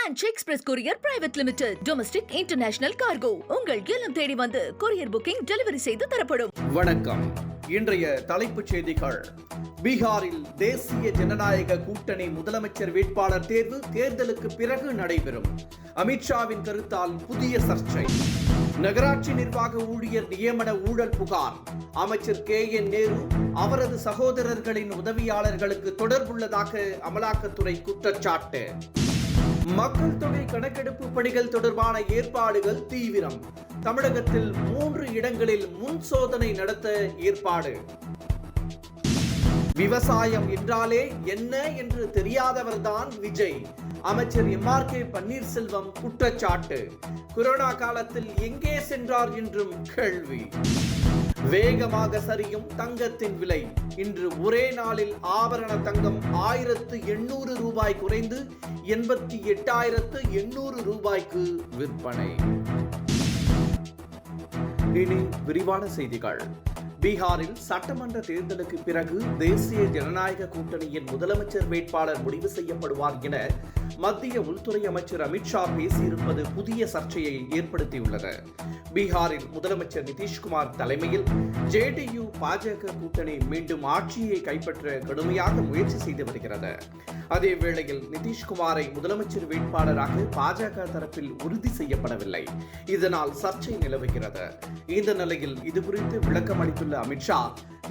Branch express courier private limited. Domestic international cargo. உங்கள் இல்லம் தேடி வந்து கொரியர் புக்கிங் டெலிவரி செய்து தரப்படும். வணக்கம். இன்றைய தலைப்புச் செய்திகள். பீகாரில் தேசிய ஜனநாயக கூட்டணி முதலமைச்சர் வேட்பாளர் தேர்வு தேர்தலுக்கு பிறகு நடைபெறும். அமித்ஷாவின் கருத்தால் புதிய சர்ச்சை. நகராட்சி நிர்வாக ஊழியர் நியமன ஊழல் புகார். அமைச்சர் KN நேரு அவரது சகோதரர்களின் உதவியாளர்களுக்கு தொடர்புள்ளதாக அமலாக்கத்துறை குற்றச்சாட்டு. மக்கள் தொகை கணக்கெடுப்பு பணிகள் தொடர்பான ஏற்பாடுகள் தீவிரம். தமிழகத்தில் 3 இடங்களில் முன் சோதனை நடத்த ஏற்பாடு. விவசாயம் என்றாலே என்ன என்று தெரியாதவர்தான் விஜய். அமைச்சர் MRK பன்னீர்செல்வம் குற்றச்சாட்டு. கொரோனா காலத்தில் எங்கே சென்றார் என்றும் கேள்வி. வேகமாக சரியும் தங்கத்தின் விலை. இன்று ஒரே நாளில் ஆபரண தங்கம் 1800 ரூபாய் குறைந்து 88,800 ரூபாய்க்கு விற்பனை. இனி விரிவான செய்திகள். பீகாரில் சட்டமன்ற தேர்தலுக்கு பிறகு தேசிய ஜனநாயக கூட்டணியின் முதலமைச்சர் வேட்பாளர் முடிவு செய்யப்படுவார் என மத்திய உள்துறை அமைச்சர் அமித்ஷா பேசியிருப்பது புதிய சர்ச்சையை ஏற்படுத்தியுள்ளது. பீகாரில் முதலமைச்சர் நிதிஷ்குமார் தலைமையில் JDU பாஜக கூட்டணி மீண்டும் ஆட்சியை கைப்பற்ற கடுமையாக முயற்சி செய்து வருகிறது. அதே வேளையில் நிதிஷ்குமாரை முதலமைச்சர் வேட்பாளராக பாஜக தரப்பில் உறுதி செய்யப்படவில்லை. இதனால் சர்ச்சை நிலவுகிறது. இந்த நிலையில் இதுகுறித்து விளக்கம் அளித்துள்ள அமித்ஷா,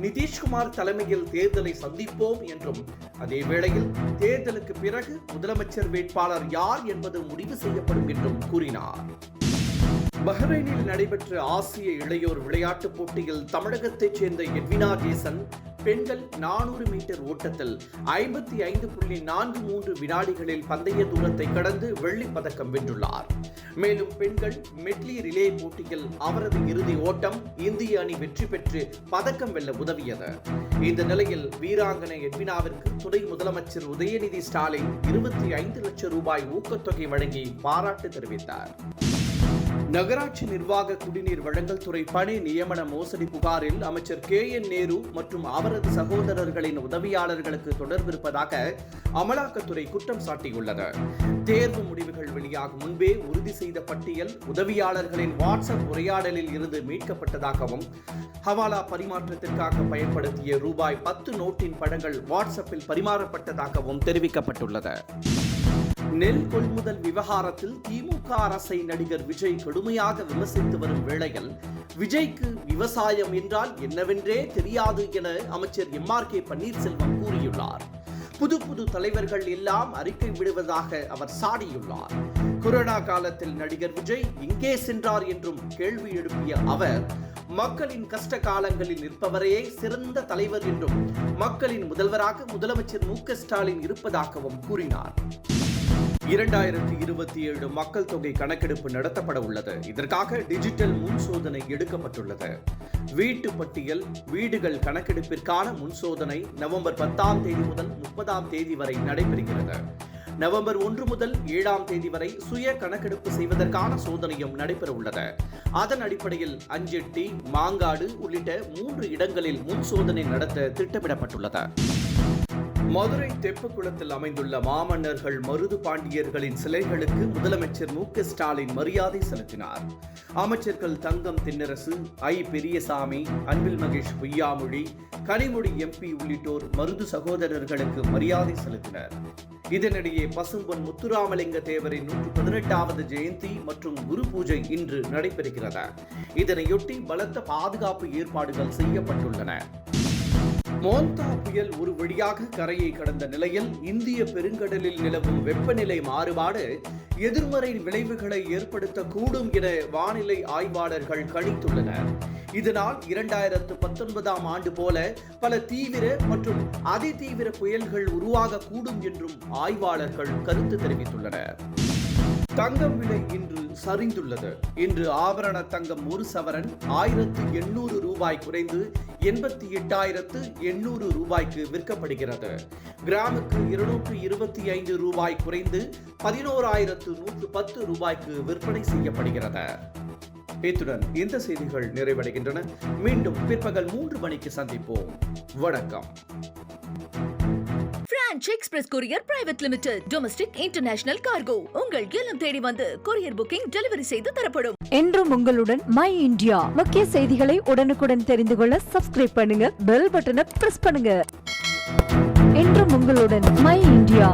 நிதிஷ்குமார் தலைமையில் தேர்தலை சந்திப்போம் என்றும், அதே வேளையில் தேர்தலுக்கு பிறகு முதலமைச்சர் வேட்பாளர் யார் என்பது முடிவு செய்யப்படும் என்றும் கூறினார். பஹ்ரைனில் நடைபெற்ற ஆசிய இளையோர் விளையாட்டுப் போட்டியில் தமிழகத்தைச் சேர்ந்த எட்வினா ஜேசன் பெண்கள் 400 மீட்டர் ஓட்டத்தில் 55.43 வினாடிகளில் பந்தய தூரத்தை கடந்து வெள்ளிப் பதக்கம் வென்றுள்ளார். மேலும் பெண்கள் மெட்லி ரிலே போட்டியில் அவரது இறுதி ஓட்டம் இந்திய அணி வெற்றி பெற்று பதக்கம் வெல்ல உதவியது. இந்த நிலையில் வீராங்கனை எட்வினாவிற்கு துணை முதலமைச்சர் உதயநிதி ஸ்டாலின் 25 லட்சம் ரூபாய் ஊக்கத்தொகை வழங்கி பாராட்டு தெரிவித்தார். நகராட்சி நிர்வாக குடிநீர் வழங்கல் துறை பணி நியமன மோசடி புகாரில் அமைச்சர் KN நேரு மற்றும் அவரது சகோதரர்களின் உதவியாளர்களுக்கு தொடர்பிருப்பதாக அமலாக்கத்துறை குற்றம் சாட்டியுள்ளது. தேர்வு முடிவுகள் வெளியாகும் முன்பே உறுதி செய்த பட்டியல் உதவியாளர்களின் வாட்ஸ்அப் உரையாடலில் இருந்து மீட்கப்பட்டதாகவும், ஹவாலா பரிமாற்றத்திற்காக பயன்படுத்திய ரூபாய் 10 நோட்டின் படங்கள் வாட்ஸ்அப்பில் பரிமாறப்பட்டதாகவும் தெரிவிக்கப்பட்டுள்ளது. நெல் கொள்முதல் விவகாரத்தில் திமுக அரசை நடிகர் விஜய் கடுமையாக விமர்சித்து வரும் வேளையில், விஜய்க்கு விவசாயம் என்றால் என்னவென்றே தெரியாது என அமைச்சர் MRK பன்னீர்செல்வம் கூறியுள்ளார். புது தலைவர்கள் எல்லாம் அறிக்கை விடுவதாக அவர் சாடியுள்ளார். கொரோனா காலத்தில் நடிகர் விஜய் எங்கே சென்றார் என்றும் கேள்வி எழுப்பிய அவர், மக்களின் கஷ்ட காலங்களில் நிற்பவரே சிறந்த தலைவர் என்றும், மக்களின் முதல்வராக முதலமைச்சர் MK ஸ்டாலின் இருப்பதாகவும் கூறினார். 2027 மக்கள் தொகை கணக்கெடுப்பு நடத்தப்பட உள்ளது. இதற்காக டிஜிட்டல் முன் சோதனை எடுக்கப்பட்டுள்ளது. வீட்டு பட்டியல், வீடுகள் கணக்கெடுப்பிற்கான முன் சோதனை நவம்பர் 10ஆம் தேதி முதல் 30ஆம் தேதி வரை நடைபெறுகிறது. நவம்பர் 1 முதல் 7ஆம் தேதி வரை சுய கணக்கெடுப்பு செய்வதற்கான சோதனையும் நடைபெற உள்ளது. அதன் அடிப்படையில் அஞ்செட்டி, மாங்காடு உள்ளிட்ட 3 இடங்களில் முன் சோதனை நடத்த திட்டமிடப்பட்டுள்ளது. மதுரை தெப்பக்குளத்தில் அமைந்துள்ள மாமன்னர்கள் மருது பாண்டியர்களின் சிலைகளுக்கு முதலமைச்சர் MK ஸ்டாலின் மரியாதை செலுத்தினார். அமைச்சர்கள் தங்கம் தென்னரசு, பெரியசாமி, அன்பில் மகேஷ் பொய்யாமொழி, கனிமொழி MP உள்ளிட்டோர் மருது சகோதரர்களுக்கு மரியாதை செலுத்தினர். இதனிடையே பசும்பொன் முத்துராமலிங்க தேவரின் 118வது ஜெயந்தி மற்றும் குரு பூஜை இன்று நடைபெறுகிறது. இதனையொட்டி பலத்த பாதுகாப்பு ஏற்பாடுகள் செய்யப்பட்டுள்ளன. மோந்தா புயல் ஒரு வழியாக கரையை கடந்த நிலையில் இந்திய பெருங்கடலில் நிலவும் வெப்பநிலை மாறுபாடு எதிர்மறை விளைவுகளை ஏற்படுத்தக்கூடும் என வானிலை ஆய்வாளர்கள் கணித்துள்ளனர். இதனால் 2019ஆம் ஆண்டு போல பல தீவிர மற்றும் அதிதீவிர புயல்கள் உருவாகக்கூடும் என்றும் ஆய்வாளர்கள் கருத்து தெரிவித்துள்ளனர். தங்கம் விலை இன்று சரிந்துள்ளது. இன்று ஆபரண தங்கம் 1 சவரன் 1800 ரூபாய் குறைந்து 88,800 ரூபாய்க்கு விற்கப்படுகிறது. கிராமுக்கு 225 ரூபாய் குறைந்து 11,110 ரூபாய்க்கு விற்பனை செய்யப்படுகிறது. இத்துடன் இந்த செய்திகள் நிறைவடைகின்றன. மீண்டும் பிற்பகல் 3 மணிக்கு சந்திப்போம். வணக்கம். Punch express courier private limited. Domestic international cargo. உங்கள் இல்லம் தேடி வந்து கொரியர் புக்கிங் டெலிவரி செய்து தரப்படும். என்றும் உங்களுடன் மை இந்தியா. முக்கிய செய்திகளை உடனுக்குடன் தெரிந்து கொள்ள சப்ஸ்கிரைப் பண்ணுங்க, பெல் பட்டனை பிரஸ் பண்ணுங்க. என்றும் உங்களுடன் மை இந்தியா.